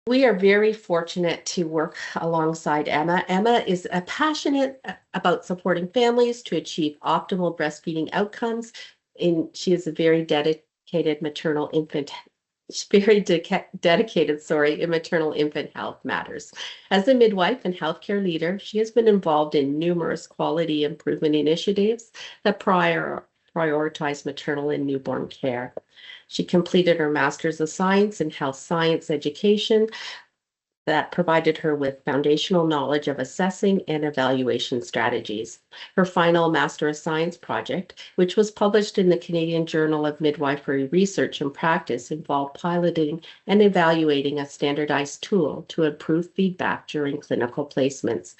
We are very fortunate to work alongside Emma. Emma is passionate about supporting families to achieve optimal breastfeeding outcomes. She is a very dedicated maternal infant, dedicated, in maternal infant health matters. As a midwife and healthcare leader, she has been involved in numerous quality improvement initiatives that prioritize maternal and newborn care. She completed her Master's of Science in Health Science Education that provided her with foundational knowledge of assessing and evaluation strategies. Her final Master of Science project, which was published in the Canadian Journal of Midwifery Research and Practice, involved piloting and evaluating a standardized tool to improve feedback during clinical placements.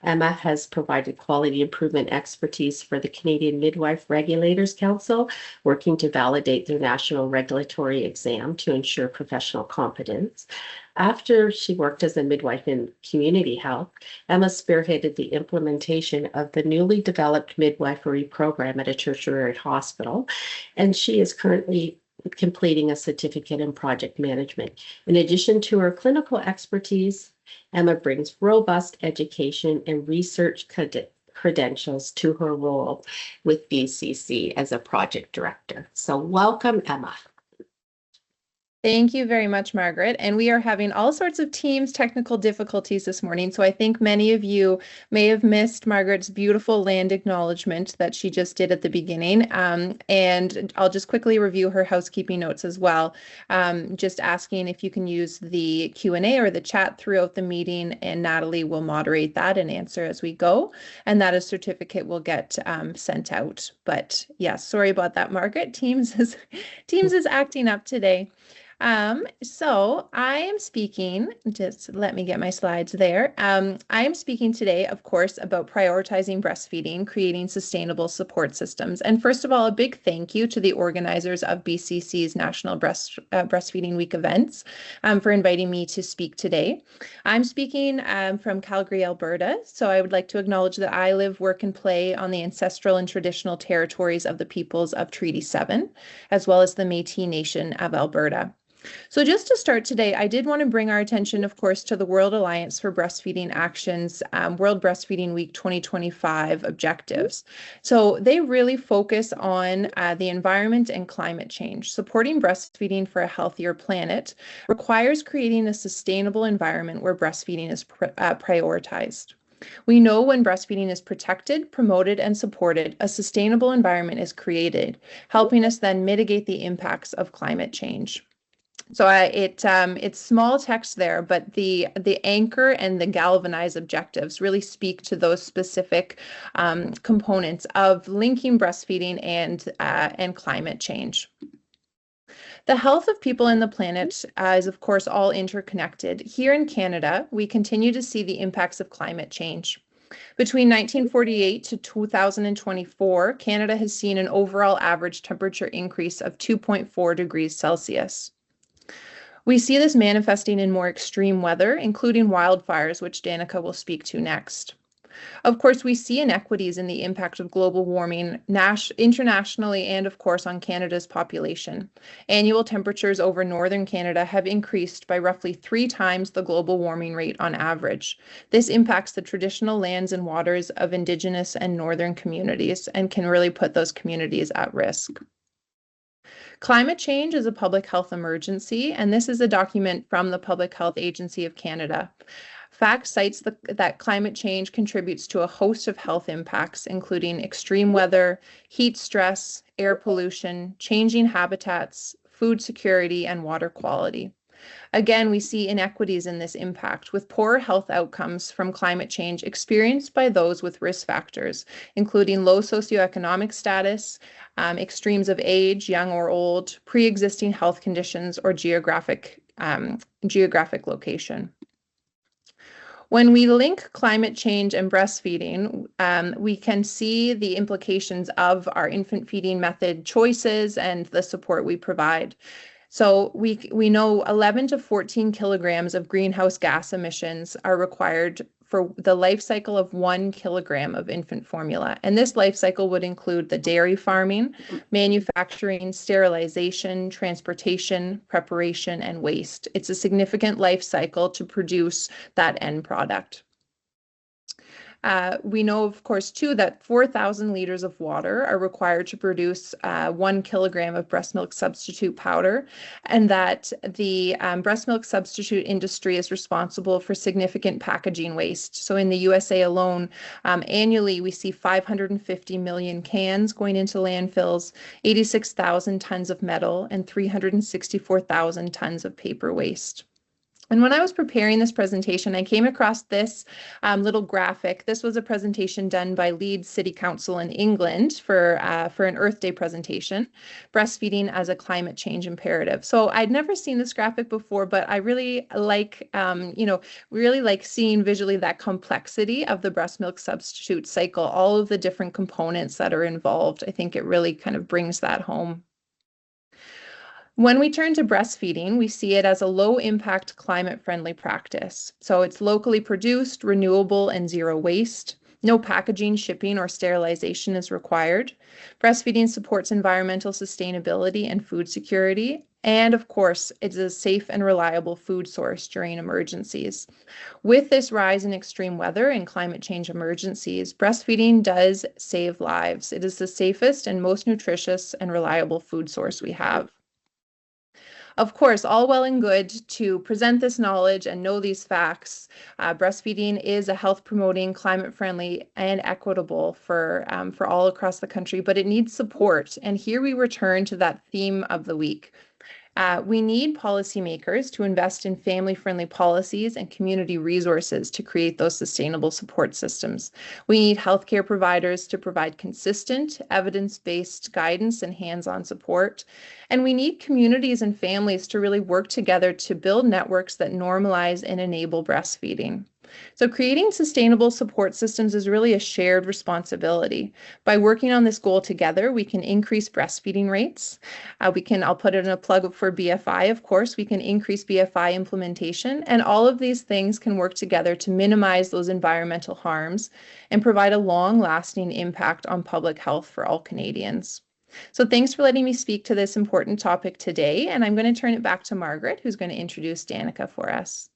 Emma has provided quality improvement expertise for the Canadian Midwife Regulators Council, working to validate their national regulatory exam to ensure professional competence. After she worked as a midwife in community health, Emma spearheaded the implementation of the newly developed midwifery program at a tertiary hospital, and she is currently completing a certificate in project management. In addition to her clinical expertise, Emma brings robust education and research credentials to her role with BCC as a project director. So welcome, Emma. Thank you very much, Margaret. And we are having all sorts of Teams technical difficulties this morning. So I think many of you may have missed Margaret's beautiful land acknowledgement that she just did at the beginning. And I'll just quickly review her housekeeping notes as well. Just asking if you can use the Q&A or the chat throughout the meeting, and Natalie will moderate that and answer as we go. And that a certificate will get sent out. But yes, sorry about that, Margaret. Teams is acting up today. So I am speaking, just let me get my slides there. I am speaking today, of course, about prioritizing breastfeeding, creating sustainable support systems. And first of all, a big thank you to the organizers of BCC's National Breastfeeding Week events for inviting me to speak today. I'm speaking from Calgary, Alberta. So I would like to acknowledge that I live, work, and play on the ancestral and traditional territories of the peoples of Treaty 7, as well as the Métis Nation of Alberta. So just to start today, I did want to bring our attention, of course, to the World Alliance for Breastfeeding Action's World Breastfeeding Week 2025 objectives. So they really focus on the environment and climate change. Supporting breastfeeding for a healthier planet requires creating a sustainable environment where breastfeeding is prioritized. We know when breastfeeding is protected, promoted, and supported, a sustainable environment is created, helping us then mitigate the impacts of climate change. So it's small text there, but the anchor and the galvanized objectives really speak to those specific components of linking breastfeeding and climate change. The health of people in the planet is, of course, all interconnected. Here in Canada, we continue to see the impacts of climate change. Between 1948 to 2024, Canada has seen an overall average temperature increase of 2.4 degrees Celsius. We see this manifesting in more extreme weather, including wildfires, which Danika will speak to next. Of course, we see inequities in the impact of global warming internationally and, of course, on Canada's population. Annual temperatures over northern Canada have increased by roughly 3 times the global warming rate on average. This impacts the traditional lands and waters of Indigenous and northern communities and can really put those communities at risk. Climate change is a public health emergency, and this is a document from the Public Health Agency of Canada. FACT cites that climate change contributes to a host of health impacts, including extreme weather, heat stress, air pollution, changing habitats, food security, and water quality. Again, we see inequities in this impact, with poor health outcomes from climate change experienced by those with risk factors, including low socioeconomic status, extremes of age, young or old, pre-existing health conditions, or geographic location. When we link climate change and breastfeeding, we can see the implications of our infant feeding method choices and the support we provide. So we know 11 to 14 kilograms of greenhouse gas emissions are required for the life cycle of 1 kilogram of infant formula. And this life cycle would include the dairy farming, manufacturing, sterilization, transportation, preparation, and waste. It's a significant life cycle to produce that end product. We know, of course, too, that 4,000 liters of water are required to produce 1 kilogram of breast milk substitute powder, and that the breast milk substitute industry is responsible for significant packaging waste. So in the USA alone, annually, we see 550 million cans going into landfills, 86,000 tons of metal, and 364,000 tons of paper waste. And when I was preparing this presentation, I came across this little graphic. This was a presentation done by Leeds City Council in England for an Earth Day presentation, breastfeeding as a climate change imperative. So I'd never seen this graphic before, but I really like, really like seeing visually that complexity of the breast milk substitute cycle, all of the different components that are involved. I think it really kind of brings that home. When we turn to breastfeeding, we see it as a low-impact, climate-friendly practice. So it's locally produced, renewable, and zero waste. No packaging, shipping, or sterilization is required. Breastfeeding supports environmental sustainability and food security. And of course, it's a safe and reliable food source during emergencies. With this rise in extreme weather and climate change emergencies, breastfeeding does save lives. It is the safest and most nutritious and reliable food source we have. Of course, all well and good to present this knowledge and know these facts. Breastfeeding is a health-promoting, climate-friendly, and equitable for all across the country, but it needs support. And here we return to that theme of the week. We need policymakers to invest in family-friendly policies and community resources to create those sustainable support systems. We need healthcare providers to provide consistent, evidence-based guidance and hands-on support. And we need communities and families to really work together to build networks that normalize and enable breastfeeding. So creating sustainable support systems is really a shared responsibility. By working on this goal together, we can increase breastfeeding rates. I'll put in a plug for BFI, of course, we can increase BFI implementation, and all of these things can work together to minimize those environmental harms and provide a long-lasting impact on public health for all Canadians. So thanks for letting me speak to this important topic today, and I'm going to turn it back to Margaret, who's going to introduce Danika for us.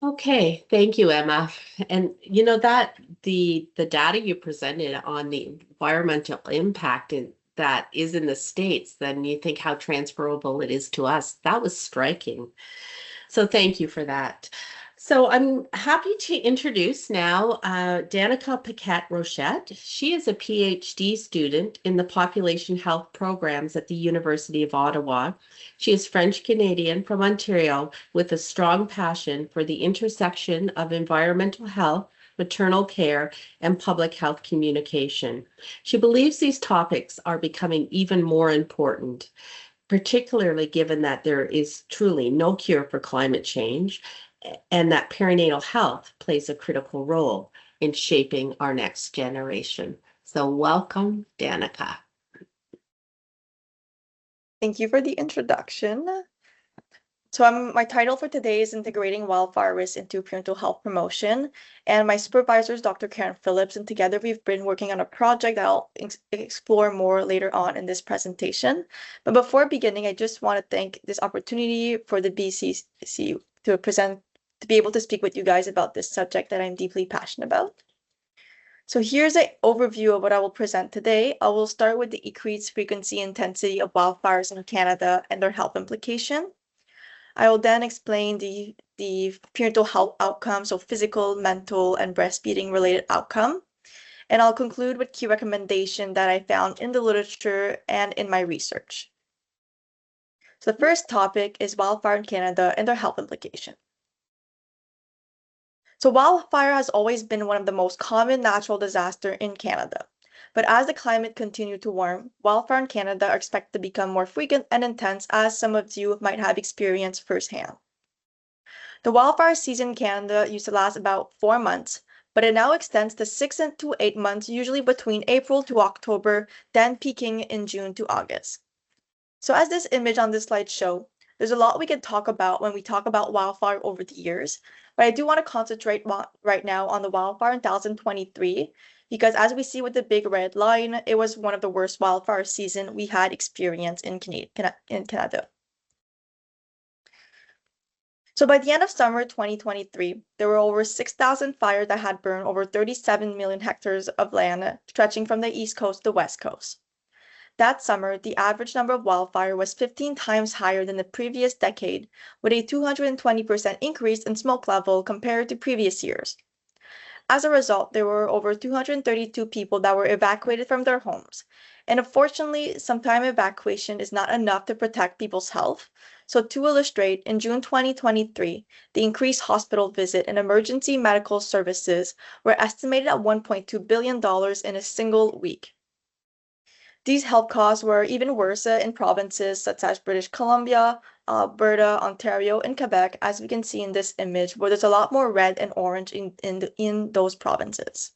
Okay, thank you, Emma. And you know that the data you presented on the environmental impact that is in the States, then you think how transferable it is to us. That was striking. So thank you for that. So I'm happy to introduce now Danika Paquette Rochette. She is a PhD student in the population health programs at the University of Ottawa. She is French-Canadian from Ontario with a strong passion for the intersection of environmental health, maternal care, and public health communication. She believes these topics are becoming even more important, particularly given that there is truly no cure for climate change and that perinatal health plays a critical role in shaping our next generation. So welcome, Danika. Thank you for the introduction. So my title for today is Integrating Wildfire Risk into Prenatal Health Promotion, and my supervisor is Dr. Karen Phillips, and together we've been working on a project that I'll explore more later on in this presentation. But before beginning, I just want to thank this opportunity for the BCC to be able to speak with you guys about this subject that I'm deeply passionate about. So here's an overview of what I will present today. I will start with the increased frequency and intensity of wildfires in Canada and their health implication. I will then explain the prenatal health outcomes, so physical, mental, and breastfeeding related outcome. And I'll conclude with key recommendations that I found in the literature and in my research. So the first topic is wildfire in Canada and their health implication. So wildfire has always been one of the most common natural disasters in Canada. But as the climate continues to warm, wildfire in Canada are expected to become more frequent and intense, as some of you might have experienced firsthand. The wildfire season in Canada used to last about 4 months, but it now extends to 6 to 8 months, usually between April to October, then peaking in June to August. So as this image on this slide shows, There's a lot we can talk about when we talk about wildfire over the years, but I do want to concentrate right now on the wildfire in 2023, because as we see with the big red line, it was one of the worst wildfire season we had experienced in Canada. So by the end of summer 2023, there were over 6,000 fires that had burned over 37 million hectares of land, stretching from the East Coast to the West Coast. That summer, the average number of wildfire was 15 times higher than the previous decade, with a 220% increase in smoke level compared to previous years. As a result, there were over 232 people that were evacuated from their homes. And unfortunately, sometimes evacuation is not enough to protect people's health. So to illustrate, in June 2023, the increased hospital visit and emergency medical services were estimated at $1.2 billion in a single week. These health costs were even worse in provinces such as British Columbia, Alberta, Ontario, and Quebec, as we can see in this image, where there's a lot more red and orange in those provinces.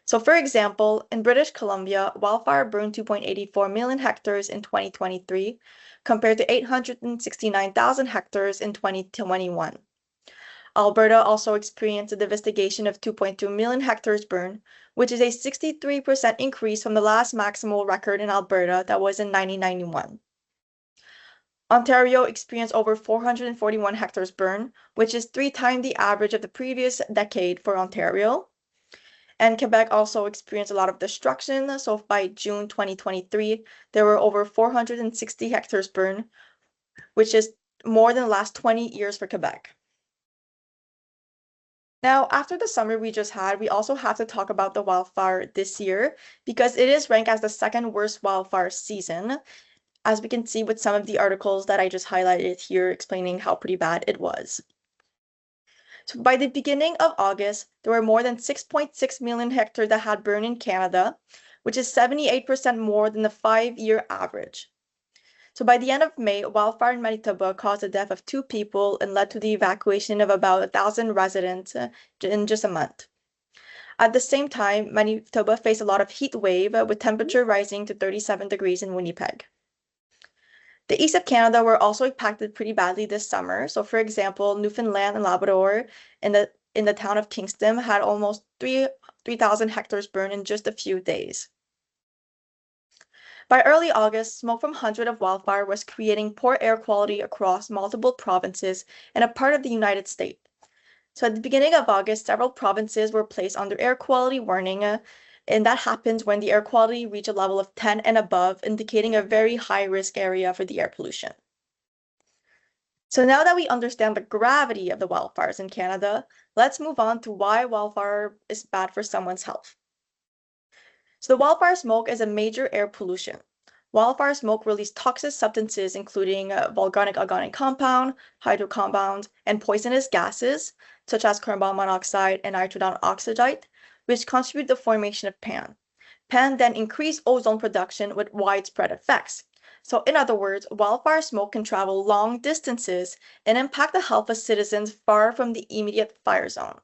So for example, in British Columbia, wildfire burned 2.84 million hectares in 2023, compared to 869,000 hectares in 2021. Alberta also experienced a devastation of 2.2 million hectares burned, which is a 63% increase from the last maximal record in Alberta that was in 1991. Ontario experienced over 441 hectares burned, which is 3 times the average of the previous decade for Ontario. And Quebec also experienced a lot of destruction. So by June 2023, there were over 460 hectares burned, which is more than the last 20 years for Quebec. Now, after the summer we just had, we also have to talk about the wildfire this year, because it is ranked as the second worst wildfire season, as we can see with some of the articles that I just highlighted here explaining how pretty bad it was. So by the beginning of August, there were more than 6.6 million hectares that had burned in Canada, which is 78% more than the 5-year average. So by the end of May, wildfire in Manitoba caused the death of 2 people and led to the evacuation of about 1,000 residents in just a month. At the same time, Manitoba faced a lot of heat wave with temperature rising to 37 degrees in Winnipeg. The east of Canada were also impacted pretty badly this summer. So for example, Newfoundland and Labrador in the town of Kingston had almost 3,000 hectares burned in just a few days. By early August, smoke from hundreds of wildfire was creating poor air quality across multiple provinces and a part of the United States. So at the beginning of August, several provinces were placed under air quality warning, and that happens when the air quality reached a level of 10 and above, indicating a very high-risk area for the air pollution. So now that we understand the gravity of the wildfires in Canada, let's move on to why wildfire is bad for someone's health. So the wildfire smoke is a major air pollution. Wildfire smoke releases toxic substances including volcanic organic compound, hydrocompounds, and poisonous gases such as carbon monoxide and nitrogen oxide, which contribute to the formation of PAN. PAN then increase ozone production with widespread effects. So in other words, wildfire smoke can travel long distances and impact the health of citizens far from the immediate fire zone.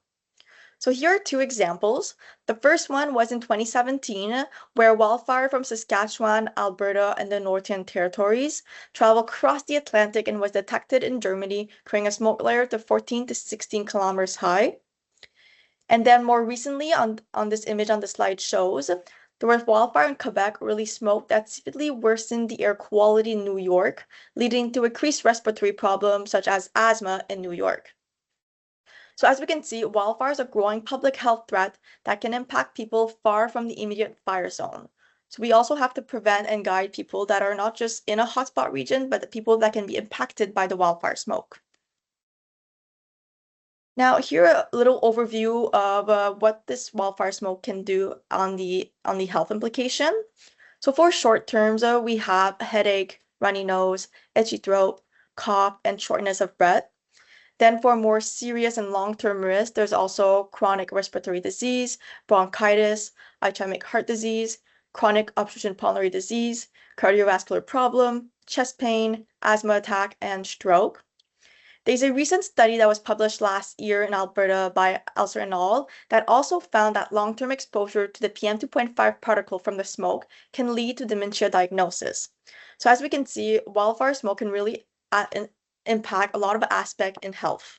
So here are 2 examples. The first one was in 2017, where wildfire from Saskatchewan, Alberta, and the Northern Territories traveled across the Atlantic and was detected in Germany, creating a smoke layer to 14 to 16 kilometers high. And then more recently, on this image on the slide shows, there was wildfire in Quebec released smoke that significantly worsened the air quality in New York, leading to increased respiratory problems such as asthma in New York. So as we can see, wildfires are a growing public health threat that can impact people far from the immediate fire zone. So we also have to prevent and guide people that are not just in a hotspot region, but the people that can be impacted by the wildfire smoke. Now, here a little overview of what this wildfire smoke can do on the health implication. So for short terms, we have headache, runny nose, itchy throat, cough, and shortness of breath. Then for more serious and long-term risk, there's also chronic respiratory disease, bronchitis, ischemic heart disease, chronic obstructive pulmonary disease, cardiovascular problem, chest pain, asthma attack, and stroke. There's a recent study that was published last year in Alberta by Elser et al. That also found that long-term exposure to the PM2.5 particle from the smoke can lead to dementia diagnosis. So as we can see, wildfire smoke can really impact a lot of aspects in health.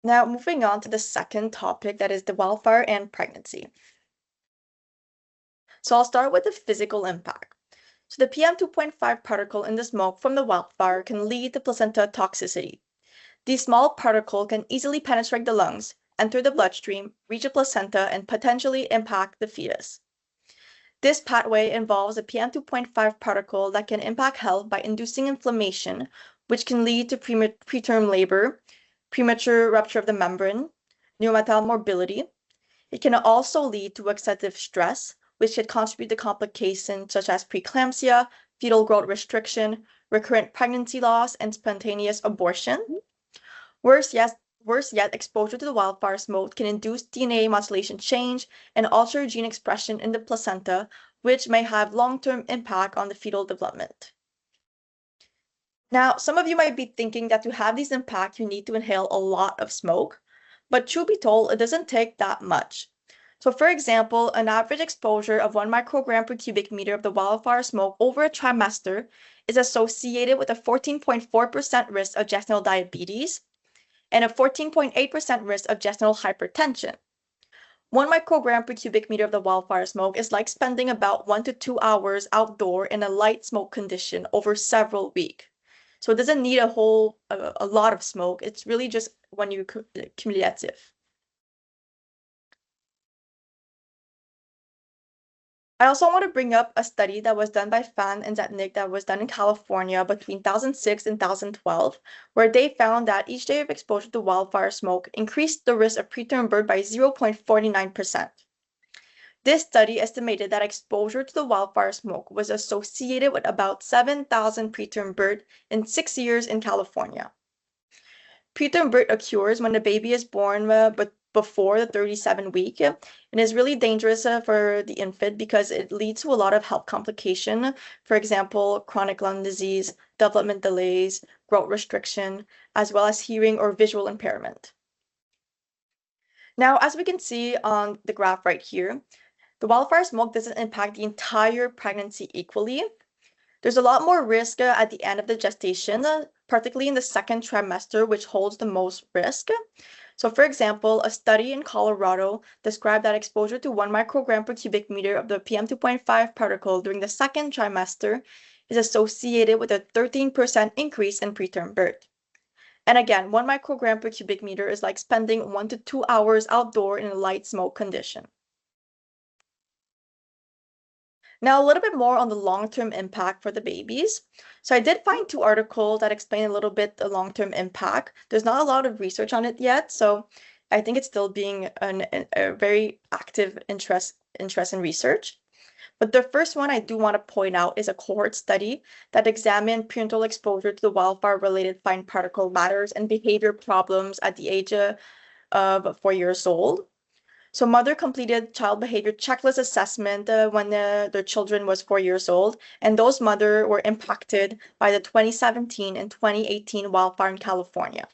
Now, moving on to the second topic, that is the wildfire and pregnancy. So I'll start with the physical impact. So the PM 2.5 particle in the smoke from the wildfire can lead to placenta toxicity. These small particles can easily penetrate the lungs, enter the bloodstream, reach the placenta, and potentially impact the fetus. This pathway involves a PM 2.5 particle that can impact health by inducing inflammation, which can lead to preterm labor, premature rupture of the membrane, neonatal morbidity. It can also lead to excessive stress, which could contribute to complications such as preeclampsia, fetal growth restriction, recurrent pregnancy loss, and spontaneous abortion. Worse yet, exposure to the wildfire smoke can induce DNA methylation change and alter gene expression in the placenta, which may have long-term impact on the fetal development. Now, some of you might be thinking that to have these impacts, you need to inhale a lot of smoke, but truth be told, it doesn't take that much. So for example, an average exposure of 1 microgram per cubic meter of the wildfire smoke over a trimester is associated with a 14.4% risk of gestational diabetes and a 14.8% risk of gestational hypertension. 1 microgram per cubic meter of the wildfire smoke is like spending about 1 to 2 hours outdoor in a light smoke condition over several weeks. So it doesn't need a lot of smoke. It's really just when you cumulative. I also want to bring up a study that was done by Fan and Zetnik that was done in California between 2006 and 2012, where they found that each day of exposure to wildfire smoke increased the risk of preterm birth by 0.49%. This study estimated that exposure to the wildfire smoke was associated with about 7,000 preterm births in 6 years in California. Preterm birth occurs when the baby is born but before the 37 week and is really dangerous for the infant because it leads to a lot of health complication. For example, chronic lung disease, development delays, growth restriction, as well as hearing or visual impairment. Now, as we can see on the graph right here, the wildfire smoke doesn't impact the entire pregnancy equally. There's a lot more risk at the end of the gestation, particularly in the second trimester, which holds the most risk. So for example, a study in Colorado described that exposure to 1 microgram per cubic meter of the PM 2.5 particle during the second trimester is associated with a 13% increase in preterm birth. And again, 1 microgram per cubic meter is like spending 1 to 2 hours outdoor in a light smoke condition. Now, a little bit more on the long-term impact for the babies. So I did find 2 articles that explain a little bit the long-term impact. There's not a lot of research on it yet, so I think it's still being a very active interest in research. But the first one I do want to point out is a cohort study that examined prenatal exposure to the wildfire-related fine particle matters and behavior problems at the age of 4 years old. So mother completed child behavior checklist assessment when their children was 4 years old, and those mothers were impacted by the 2017 and 2018 wildfire in California.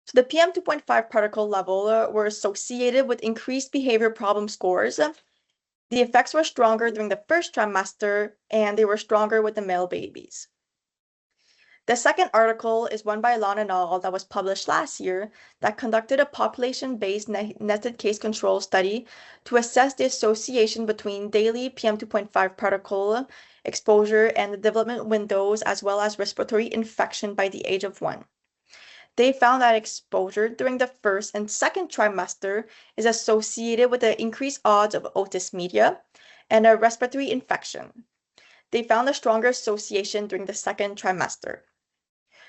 So the PM 2.5 particle level were associated with increased behavior problem scores. The effects were stronger during the first trimester, and they were stronger with the male babies. The second article is one by Lon et al. That was published last year that conducted a population-based nested case control study to assess the association between daily PM 2.5 particle exposure and the development windows as well as respiratory infection by the age of 1. They found that exposure during the first and second trimester is associated with the increased odds of otis media and a respiratory infection. They found a stronger association during the second trimester.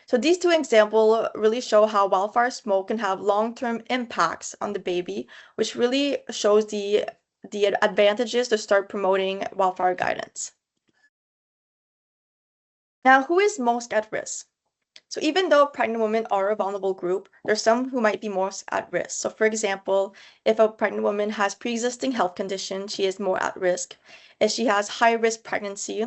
So these 2 examples really show how wildfire smoke can have long-term impacts on the baby, which really shows the advantages to start promoting wildfire guidance. Now, who is most at risk? So even though pregnant women are a vulnerable group, there's some who might be most at risk. So for example, if a pregnant woman has pre-existing health conditions, she is more at risk. If she has high-risk pregnancy,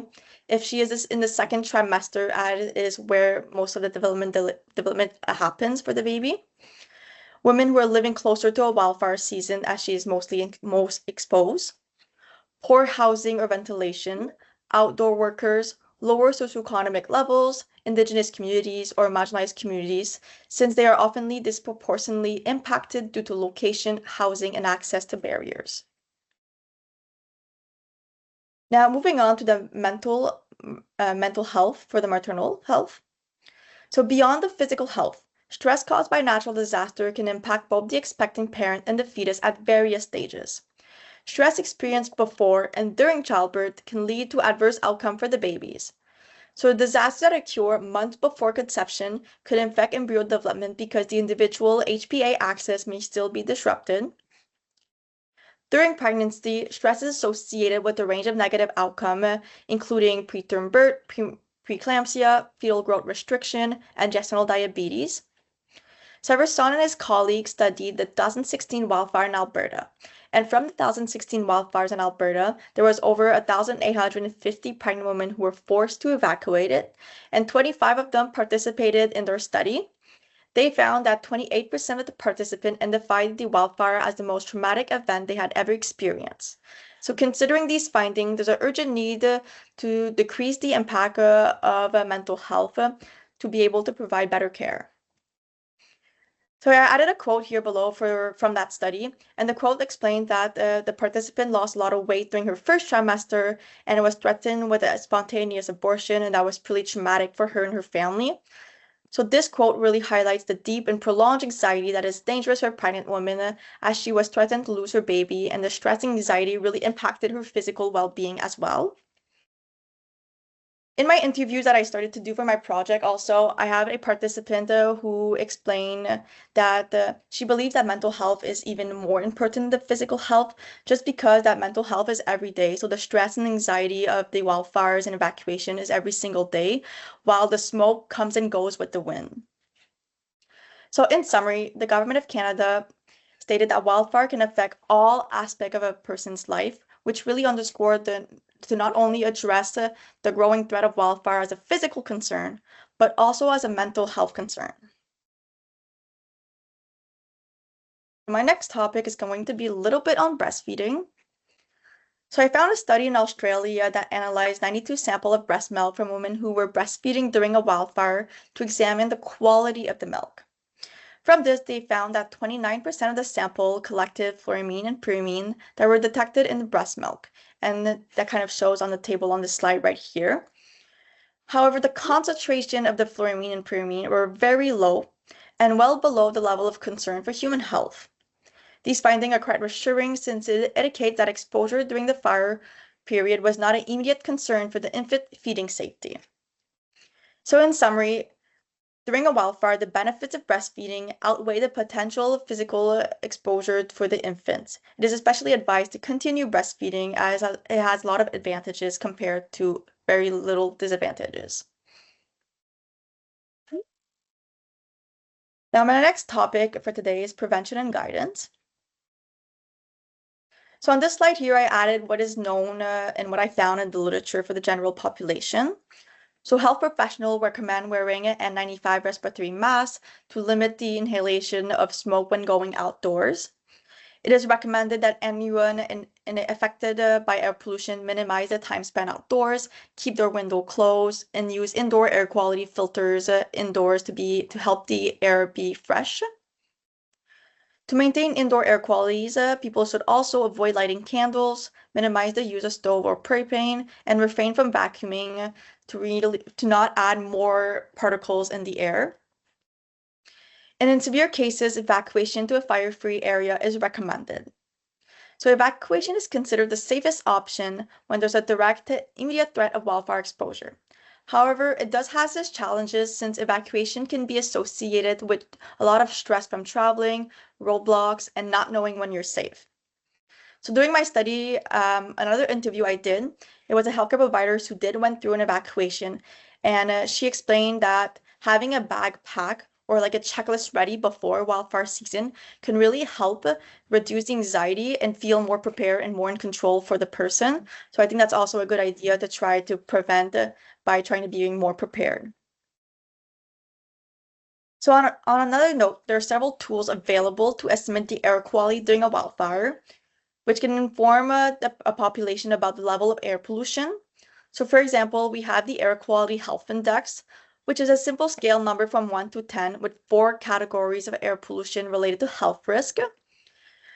if she is in the second trimester, as is where most of the development happens for the baby. Women who are living closer to a wildfire season, as she is most exposed. Poor housing or ventilation, outdoor workers, lower socioeconomic levels, indigenous communities, or marginalized communities, since they are often disproportionately impacted due to location, housing, and access to barriers. Now, moving on to the mental health for the maternal health. So beyond the physical health, stress caused by natural disaster can impact both the expecting parent and the fetus at various stages. Stress experienced before and during childbirth can lead to adverse outcome for the babies. So disasters that occur months before conception could affect embryo development because the individual HPA axis may still be disrupted. During pregnancy, stress is associated with a range of negative outcomes, including preterm birth, preeclampsia, fetal growth restriction, and gestational diabetes. Severson and his colleagues studied the 2016 wildfire in Alberta. And from the 2016 wildfires in Alberta, there was over 1,850 pregnant women who were forced to evacuate it, and 25 of them participated in their study. They found that 28% of the participants identified the wildfire as the most traumatic event they had ever experienced. So considering these findings, there's an urgent need to decrease the impact of mental health to be able to provide better care. So I added a quote here below from that study, and the quote explained that the participant lost a lot of weight during her first trimester and was threatened with a spontaneous abortion, and that was pretty traumatic for her and her family. So this quote really highlights the deep and prolonged anxiety that is dangerous for a pregnant woman as she was threatened to lose her baby, and the stress and anxiety really impacted her physical well-being as well. In my interviews that I started to do for my project also, I have a participant who explained that she believes that mental health is even more important than the physical health, just because that mental health is every day. So the stress and anxiety of the wildfires and evacuation is every single day, while the smoke comes and goes with the wind. So in summary, the Government of Canada stated that wildfire can affect all aspects of a person's life, which really underscored to not only address the growing threat of wildfire as a physical concern, but also as a mental health concern. My next topic is going to be a little bit on breastfeeding. So I found a study in Australia that analyzed 92 samples of breast milk from women who were breastfeeding during a wildfire to examine the quality of the milk. From this, they found that 29% of the sample collected fluoramine and pyrimine that were detected in the breast milk, and that kind of shows on the table on the slide right here. However, the concentration of the fluoramine and pyrimine were very low and well below the level of concern for human health. These findings are quite reassuring since it indicates that exposure during the fire period was not an immediate concern for the infant feeding safety. So in summary, during a wildfire, the benefits of breastfeeding outweigh the potential physical exposure for the infants. It is especially advised to continue breastfeeding as it has a lot of advantages compared to very little disadvantages. Now, my next topic for today is prevention and guidance. So on this slide here, I added what is known and what I found in the literature for the general population. So health professionals recommend wearing an N95 respiratory mask to limit the inhalation of smoke when going outdoors. It is recommended that anyone affected by air pollution minimize the time spent outdoors, keep their window closed, and use indoor air quality filters indoors to help the air be fresh. To maintain indoor air qualities, people should also avoid lighting candles, minimize the use of stove or propane, and refrain from vacuuming to not add more particles in the air. And in severe cases, evacuation to a fire-free area is recommended. So evacuation is considered the safest option when there's a direct, immediate threat of wildfire exposure. However, it does have its challenges since evacuation can be associated with a lot of stress from traveling, roadblocks, and not knowing when you're safe. So during my study, another interview I did, it was a healthcare provider who went through an evacuation, and she explained that having a bag pack or like a checklist ready before wildfire season can really help reduce the anxiety and feel more prepared and more in control for the person. So I think that's also a good idea to try to prevent by trying to be more prepared. So on another note, there are several tools available to estimate the air quality during a wildfire, which can inform a population about the level of air pollution. So for example, we had the Air Quality Health Index, which is a simple scale number from 1 to 10 with 4 categories of air pollution related to health risk.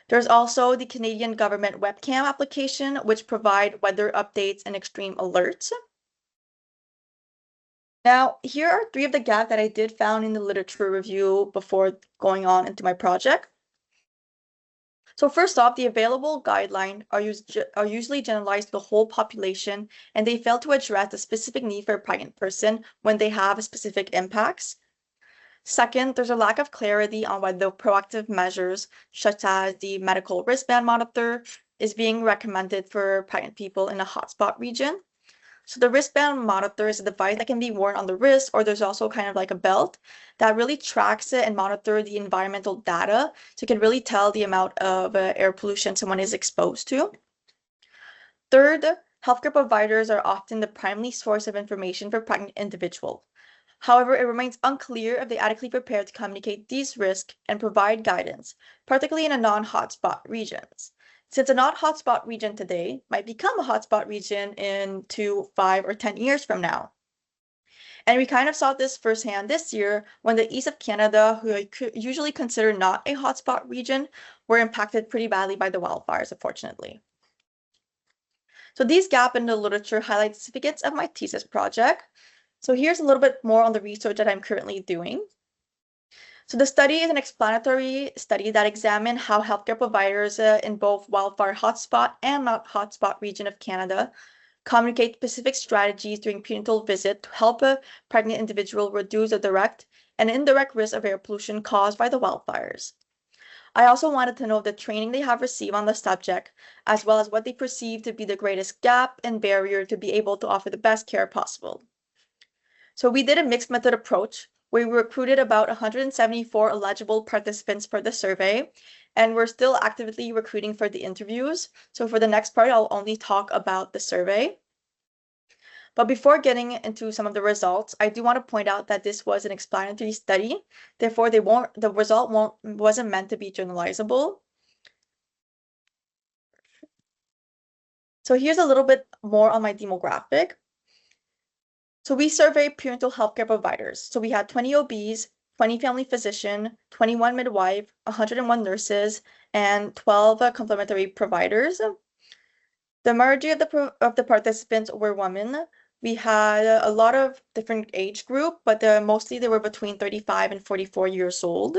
There's also the Canadian government webcam application, which provide weather updates and extreme alerts. Now, here are 3 of the gaps that I did found in the literature review before going on into my project. So first off, the available guidelines are usually generalized to the whole population, and they fail to address the specific need for a pregnant person when they have specific impacts. Second, there's a lack of clarity on whether proactive measures, such as the medical wristband monitor, is being recommended for pregnant people in a hotspot region. So the wristband monitor is a device that can be worn on the wrist, or there's also kind of like a belt that really tracks it and monitor the environmental data, so you can really tell the amount of air pollution someone is exposed to. Third, healthcare providers are often the primary source of information for pregnant individuals. However, it remains unclear if they adequately prepared to communicate these risks and provide guidance, particularly in a non-hotspot regions. Since a not hotspot region today might become a hotspot region in 2, 5, or 10 years from now. And we kind of saw this firsthand this year when the east of Canada, who are usually considered not a hotspot region, were impacted pretty badly by the wildfires, unfortunately. So these gaps in the literature highlight the significance of my thesis project. So here's a little bit more on the research that I'm currently doing. So the study is an explanatory study that examined how healthcare providers in both wildfire hotspot and not hotspot region of Canada communicate specific strategies during prenatal visit to help a pregnant individual reduce the direct and indirect risk of air pollution caused by the wildfires. I also wanted to know the training they have received on the subject, as well as what they perceive to be the greatest gap and barrier to be able to offer the best care possible. So we did a mixed method approach where we recruited about 174 eligible participants for the survey, and we're still actively recruiting for the interviews. So for the next part, I'll only talk about the survey. But before getting into some of the results, I do want to point out that this was an explanatory study. Therefore, the result wasn't meant to be generalizable. So here's a little bit more on my demographic. So we surveyed prenatal healthcare providers. So we had 20 OBs, 20 family physician, 21 midwife, 101 nurses, and 12 complementary providers. The majority of the participants were women. We had a lot of different age group, but mostly they were between 35 and 44 years old.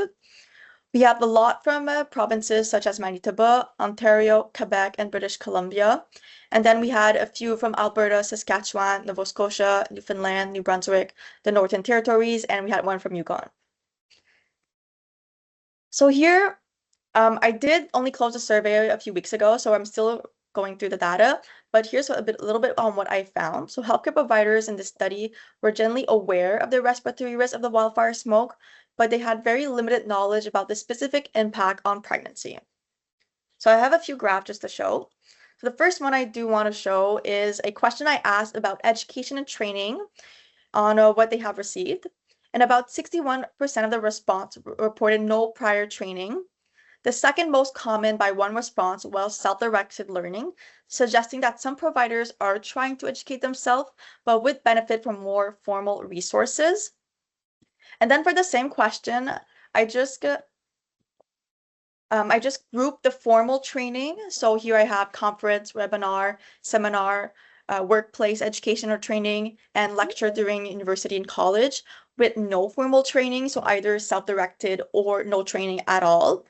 We had a lot from provinces such as Manitoba, Ontario, Quebec, and British Columbia. And then we had a few from Alberta, Saskatchewan, Nova Scotia, Newfoundland, New Brunswick, the Northern Territories, and we had one from Yukon. So here, I did only close the survey a few weeks ago, so I'm still going through the data, but here's a little bit on what I found. So healthcare providers in this study were generally aware of the respiratory risk of the wildfire smoke, but they had very limited knowledge about the specific impact on pregnancy. So I have a few graphs just to show. So the first one I do want to show is a question I asked about education and training on what they have received. And about 61% of the response reported no prior training. The second most common by one response was self-directed learning, suggesting that some providers are trying to educate themselves, but would benefit from more formal resources. And then for the same question, I just grouped the formal training. So here I have conference, webinar, seminar, workplace education or training, and lecture during university and college with no formal training, so either self-directed or no training at all.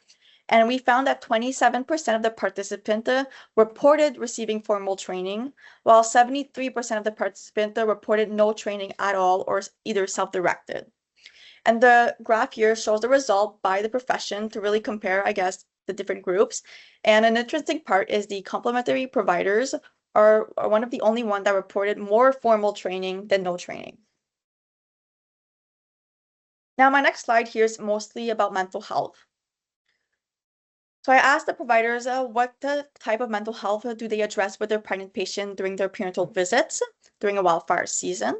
And we found that 27% of the participants reported receiving formal training, while 73% of the participants reported no training at all or either self-directed. And the graph here shows the result by the profession to really compare, I guess, the different groups. And an interesting part is the complementary providers are one of the only ones that reported more formal training than no training. Now, my next slide here is mostly about mental health. So I asked the providers what type of mental health do they address with their pregnant patient during their prenatal visits during a wildfire season.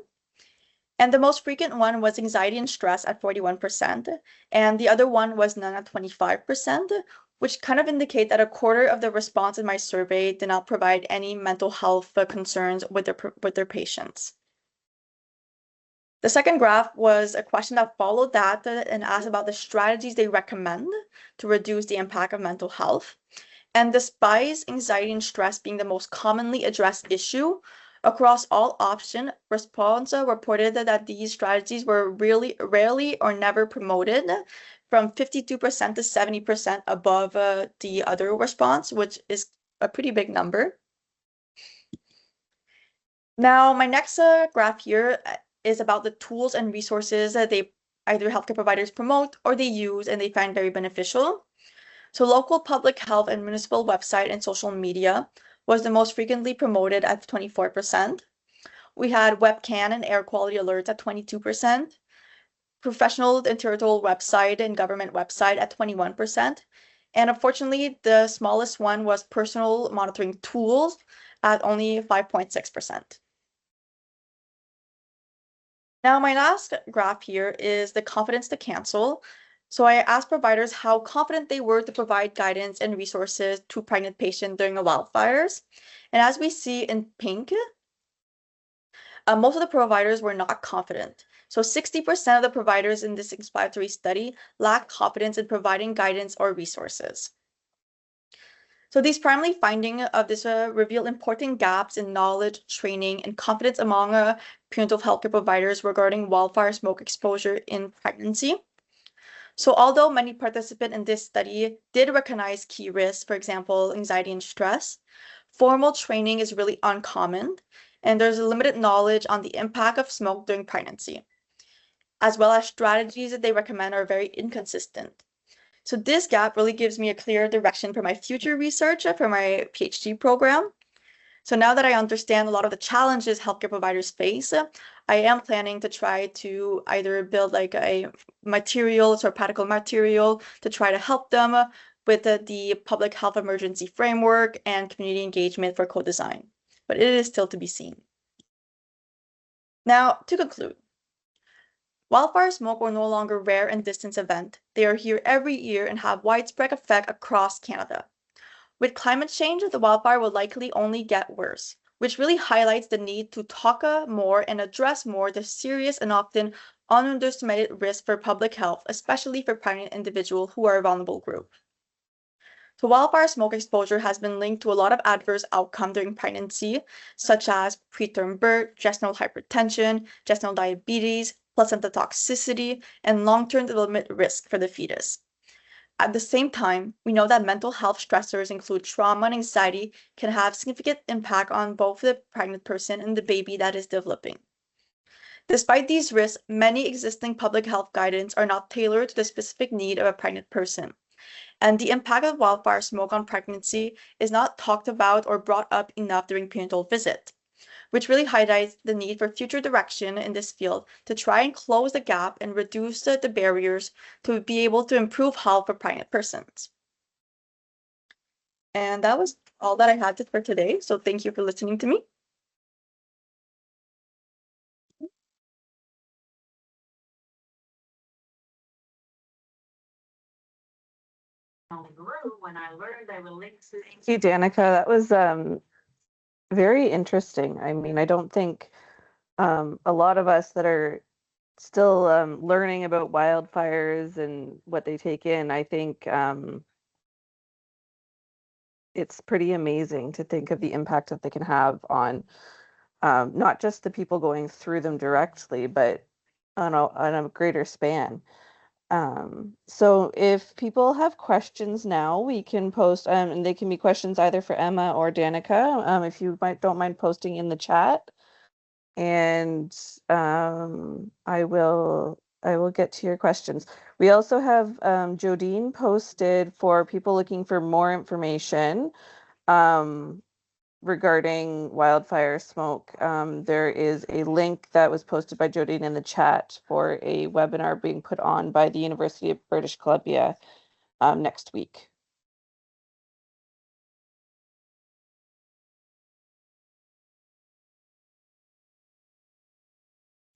And the most frequent one was anxiety and stress at 41%, and the other one was none at 25%, which kind of indicate that a quarter of the response in my survey did not provide any mental health concerns with their patients. The second graph was a question that followed that and asked about the strategies they recommend to reduce the impact of mental health. And despite anxiety and stress being the most commonly addressed issue, across all options, response reported that these strategies were really rarely or never promoted, from 52% to 70% above the other response, which is a pretty big number. Now, my next graph here is about the tools and resources that either healthcare providers promote or they use and they find very beneficial. So local public health and municipal website and social media was the most frequently promoted at 24%. We had webcam and air quality alerts at 22%, professional and territorial website and government website at 21%. And unfortunately, the smallest one was personal monitoring tools at only 5.6%. Now, my last graph here is the confidence to cancel. So I asked providers how confident they were to provide guidance and resources to pregnant patients during the wildfires. And as we see in pink, most of the providers were not confident. So 60% of the providers in this exploratory study lacked confidence in providing guidance or resources. So these primary findings of this reveal important gaps in knowledge, training, and confidence among prenatal healthcare providers regarding wildfire smoke exposure in pregnancy. So although many participants in this study did recognize key risks, for example, anxiety and stress, formal training is really uncommon, and there's a limited knowledge on the impact of smoke during pregnancy, as well as strategies that they recommend are very inconsistent. So this gap really gives me a clear direction for my future research for my PhD program. So now that I understand a lot of the challenges healthcare providers face, I am planning to try to either build like a materials or practical material to try to help them with the public health emergency framework and community engagement for co-design. But it is still to be seen. Now, to conclude, wildfire smoke are no longer rare and distant event. They are here every year and have widespread effect across Canada. With climate change, the wildfire will likely only get worse, which really highlights the need to talk more and address more the serious and often underestimated risk for public health, especially for pregnant individuals who are a vulnerable group. So wildfire smoke exposure has been linked to a lot of adverse outcomes during pregnancy, such as preterm birth, gestational hypertension, gestational diabetes, placenta toxicity, and long-term development risk for the fetus. At the same time, we know that mental health stressors include trauma and anxiety can have significant impact on both the pregnant person and the baby that is developing. Despite these risks, many existing public health guidance are not tailored to the specific need of a pregnant person. And the impact of wildfire smoke on pregnancy is not talked about or brought up enough during prenatal visit, which really highlights the need for future direction in this field to try and close the gap and reduce the barriers to be able to improve health for pregnant persons. And that was all that I had for today. So thank you for listening to me. Thank you, Danika. That was very interesting. I mean, I don't think a lot of us that are still learning about wildfires and what they take in, I think it's pretty amazing to think of the impact that they can have on not just the people going through them directly, but on a greater span. So if people have questions now, we can post, and they can be questions either for Emma or Danika, if you don't mind posting in the chat. And I will get to your questions. We also have Jodine posted for people looking for more information regarding wildfire smoke. There is a link that was posted by Jodine in the chat for a webinar being put on by the University of British Columbia next week.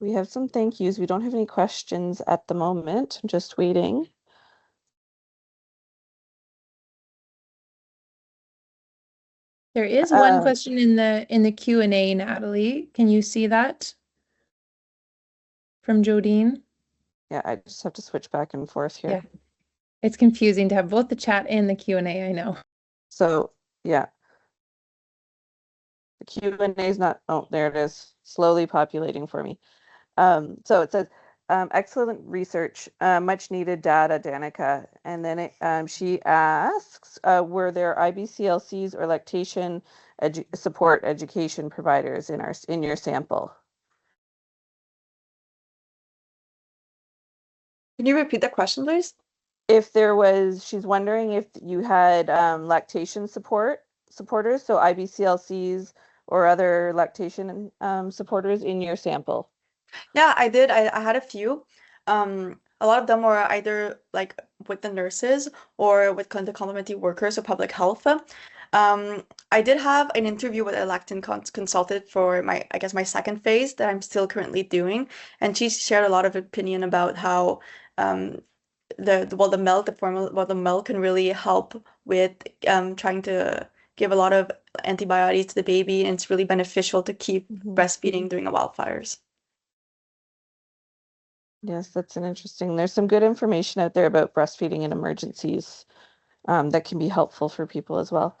We have some thank yous. We don't have any questions at the moment. I'm just waiting. There is one Um, question in the Q&A, Natalie. Can you see that from Jodine? Yeah, I just have to switch back and forth here. Yeah. It's confusing to have both the chat and the Q&A, I know. So yeah, the Q&A is not, oh, there it is, slowly populating for me. So it says, excellent research, much needed data, Danika. And then she asks, were there IBCLCs or lactation support education providers in your sample? Can you repeat the question, please? If there was, she's wondering if you had lactation supporters, so IBCLCs or other lactation supporters in your sample. Yeah, I did. I had a few. A lot of them were either like with the nurses or with the complementary workers or public health. I did have an interview with a lactation consultant for I guess my second phase that I'm still currently doing, and she shared a lot of opinion about how um, the milk, the formula, well, the milk can really help with trying to give a lot of antibiotics to the baby, and it's really beneficial to keep breastfeeding during the wildfires. Yes, that's an interesting. There's some good information out there about breastfeeding in emergencies that can be helpful for people as well.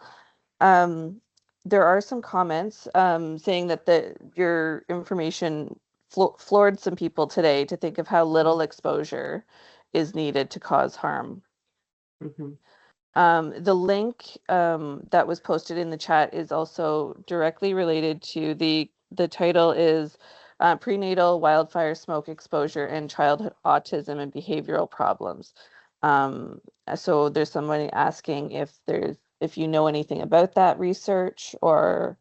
There are some comments saying that your information floored some people today to think of how little exposure is needed to cause harm. Mhm. The link that was posted in the chat is also directly related to the title is Prenatal Wildfire Smoke Exposure and Childhood Autism and Behavioral Problems. So there's somebody asking if you know anything about that research or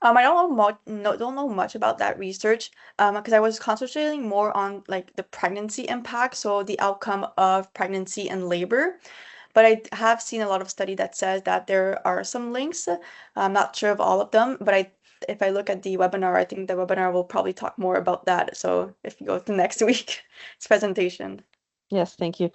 I don't know much about that research, because I was concentrating more on like the pregnancy impact, so the outcome of pregnancy and labor. But I have seen a lot of study that says that there are some links. I'm not sure of all of them, but if I look at the webinar, I think the webinar will probably talk more about that. So if you go to next week's presentation. yes, thank you.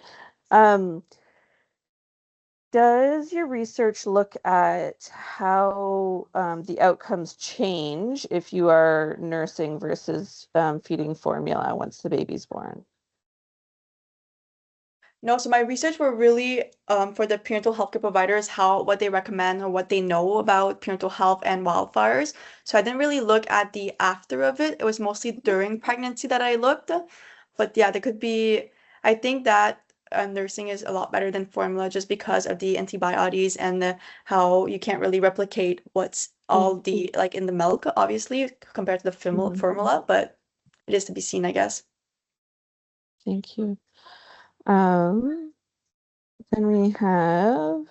Does your research look at how the outcomes change if you are nursing versus feeding formula once the baby's born? No, so my research were really for the prenatal healthcare providers, what they recommend or what they know about prenatal health and wildfires. So I didn't really look at the after of it. It was mostly during pregnancy that I looked. But yeah, there could be, I think that nursing is a lot better than formula just because of the antibiotics and how you can't really replicate what's all the like in the milk, obviously, compared to the formula, but it is to be seen, I guess. Thank you. Then we have,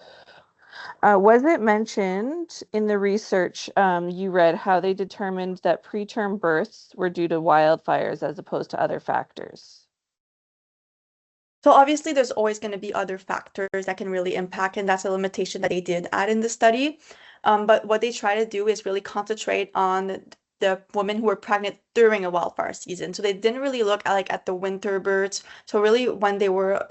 was it mentioned in the research you read how they determined that preterm births were due to wildfires as opposed to other factors? So obviously there's always going to be other factors that can really impact, and that's a limitation that they did add in the study. But what they try to do is really concentrate on the women who were pregnant during a wildfire season. So they didn't really look at the winter births. So really when they were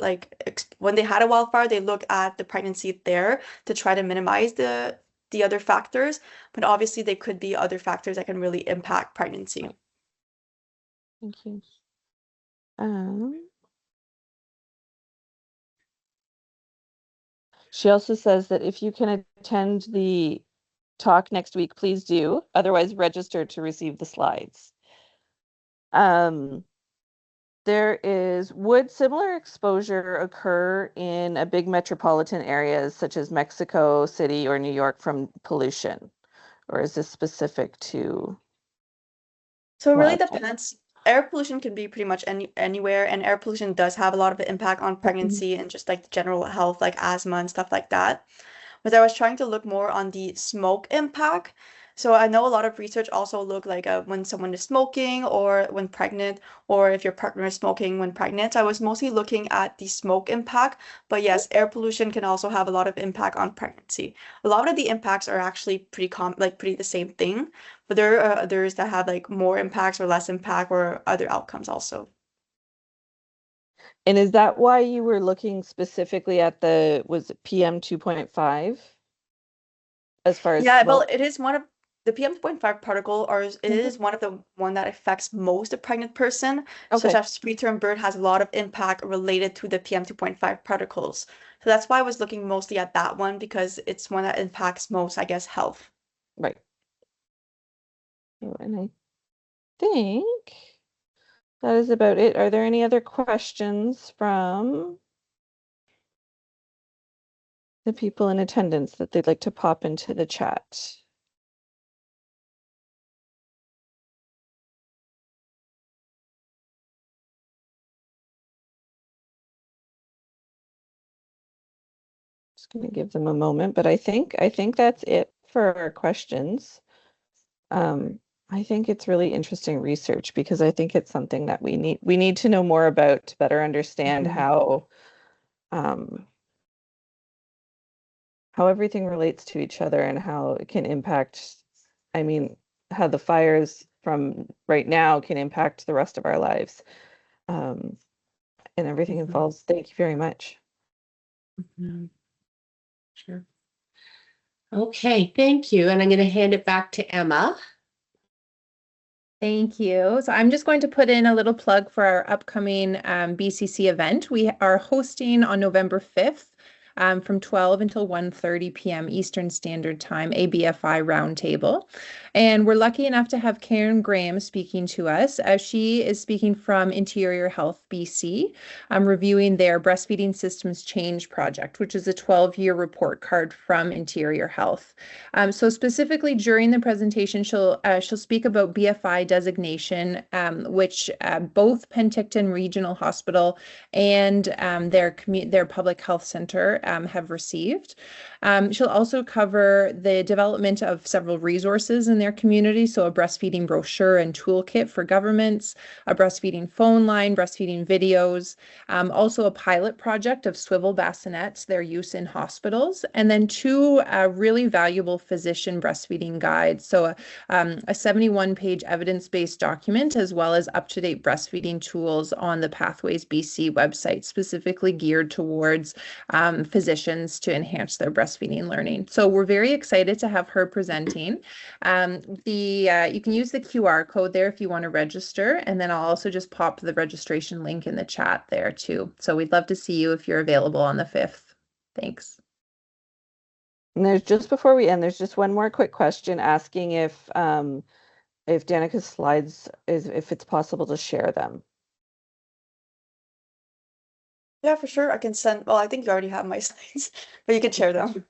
when they had a wildfire, they looked at the pregnancy there to try to minimize the other factors. But obviously there could be other factors that can really impact pregnancy. Thank you. She also says that if you can attend the talk next week, please do. Otherwise, register to receive the slides. Would similar exposure occur in a big metropolitan areas such as Mexico City or New York from pollution? Or is this specific to So it really wildfire? depends. Air pollution can be pretty much anywhere, and air pollution does have a lot of impact on pregnancy and just like general health, like asthma and stuff like that. But I was trying to look more on the smoke impact. So I know a lot of research also look like when someone is smoking or when pregnant, or if your partner is smoking when pregnant. So I was mostly looking at the smoke impact. But yes, air pollution can also have a lot of impact on pregnancy. A lot of the impacts are actually pretty the same thing, but there are others that have like more impacts or less impact or other outcomes also. And is that why you were looking specifically at was it PM 2.5? as far as Yeah, well, smoke? it is one of the PM2.5 particle, or it is one of the one that affects most the pregnant person, such Okay. as preterm birth has a lot of impact related to the PM2.5 particles. So that's why I was looking mostly at that one because it's one that impacts most, I guess, health. Right. Oh, and I think that is about it. Are there any other questions from the people in attendance that they'd like to pop into the chat? Just going to give them a moment, but I think that's it for our questions. I think it's really interesting research because I think it's something that we need to know more about to better understand um, how everything relates to each other and how it can impact, I mean, how the fires from right now can impact the rest of our lives. And everything involves. Thank you very much. Sure. Okay, thank you. And I'm going to hand it back to Emma. Thank you. So I'm just going to put in a little plug for our upcoming BCC event. We are hosting on November 5th from 12 until 1:30 p.m. Eastern Standard Time, ABFI Roundtable. And we're lucky enough to have Karen Graham speaking to us. She is speaking from Interior Health BC, reviewing their Breastfeeding Systems Change Project, which is a 12-year report card from Interior Health. So specifically during the presentation, she'll speak about BFI designation, which both Penticton Regional Hospital and their public health center have received. She'll also cover the development of several resources in their community, so a breastfeeding brochure and toolkit for governments, a breastfeeding phone line, breastfeeding videos, also a pilot project of swivel bassinets, their use in hospitals, and then two really valuable physician breastfeeding guides. So a 71-page evidence-based document, as well as up-to-date breastfeeding tools on the Pathways BC website, specifically geared towards physicians to enhance their breastfeeding learning. So we're very excited to have her presenting. You can use the QR code there if you want to register, and then I'll also just pop the registration link in the chat there too. So we'd love to see you if you're available on the 5th. Thanks. And there's just before we end, there's just one more quick question asking if Danika's slides if it's possible to share them. Yeah, for sure. I can send, well, I think you already have my slides, but you can share them.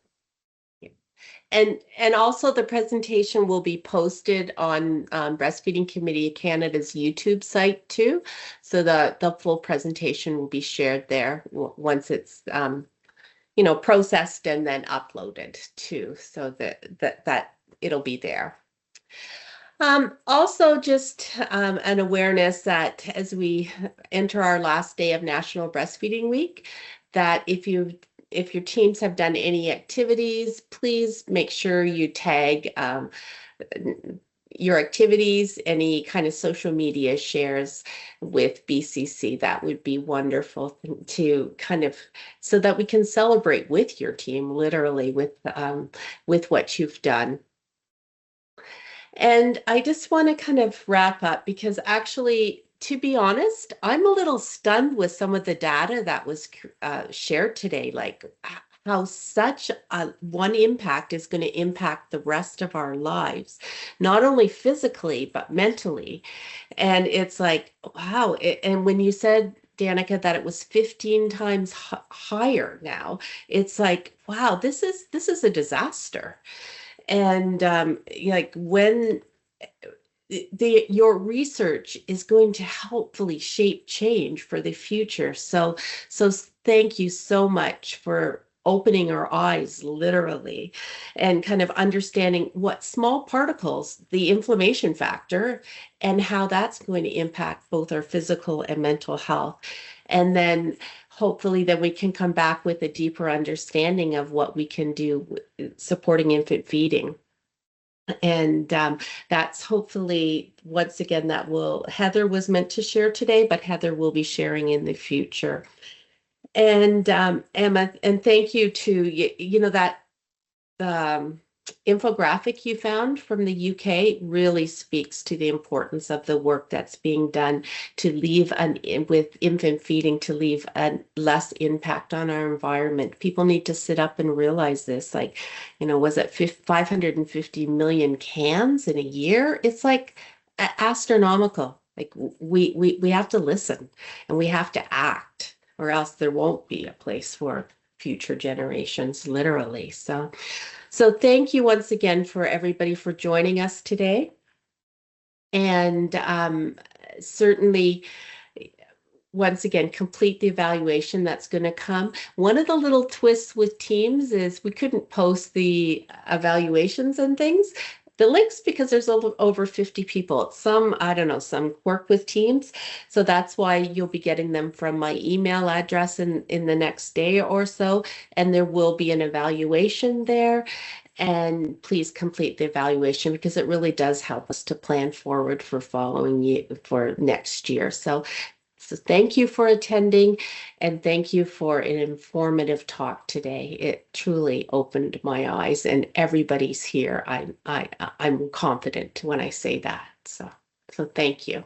And also the presentation will be posted on Breastfeeding Committee of Canada's YouTube site too. So the full presentation will be shared there once it's processed and then uploaded too, so that it'll be there. Also just an awareness that as we enter our last day of National Breastfeeding Week, that if your teams have done any activities, please make sure you tag your activities, any kind of social media shares with BCC. That would be wonderful to kind of, so that we can celebrate with your team, literally with what you've done. And I just want to kind of wrap up because actually, to be honest, I'm a little stunned with some of the data that was shared today, like how such one impact is going to impact the rest of our lives, not only physically, but mentally. And it's like, wow. And when you said, Danika, that it was 15 times higher now, it's like, wow, this is a disaster. And like when your research is going to helpfully shape change for the future. So thank you so much for opening our eyes literally and kind of understanding what small particles, the inflammation factor, and how that's going to impact both our physical and mental health. And then hopefully then we can come back with a deeper understanding of what we can do supporting infant feeding. And that's hopefully, once again, Heather was meant to share today, but Heather will be sharing in the future. And Emma, and thank you to, that infographic you found from the UK really speaks to the importance of the work that's being done to leave with infant feeding, to leave a less impact on our environment. People need to sit up and realize this. Like, was it 550 million cans in a year? It's like astronomical. Like we have to listen and we have to act, or else there won't be a place for future generations, literally. So thank you once again for everybody for joining us today. And certainly, once again, complete the evaluation that's going to come. One of the little twists with Teams is we couldn't post the evaluations and things. The links, because there's over 50 people. Some, I don't know, some work with Teams. So that's why you'll be getting them from my email address in the next day or so. And there will be an evaluation there. And please complete the evaluation because it really does help us to plan forward for for next year. So thank you for attending and thank you for an informative talk today. It truly opened my eyes and everybody's here. I'm confident when I say that. So thank you.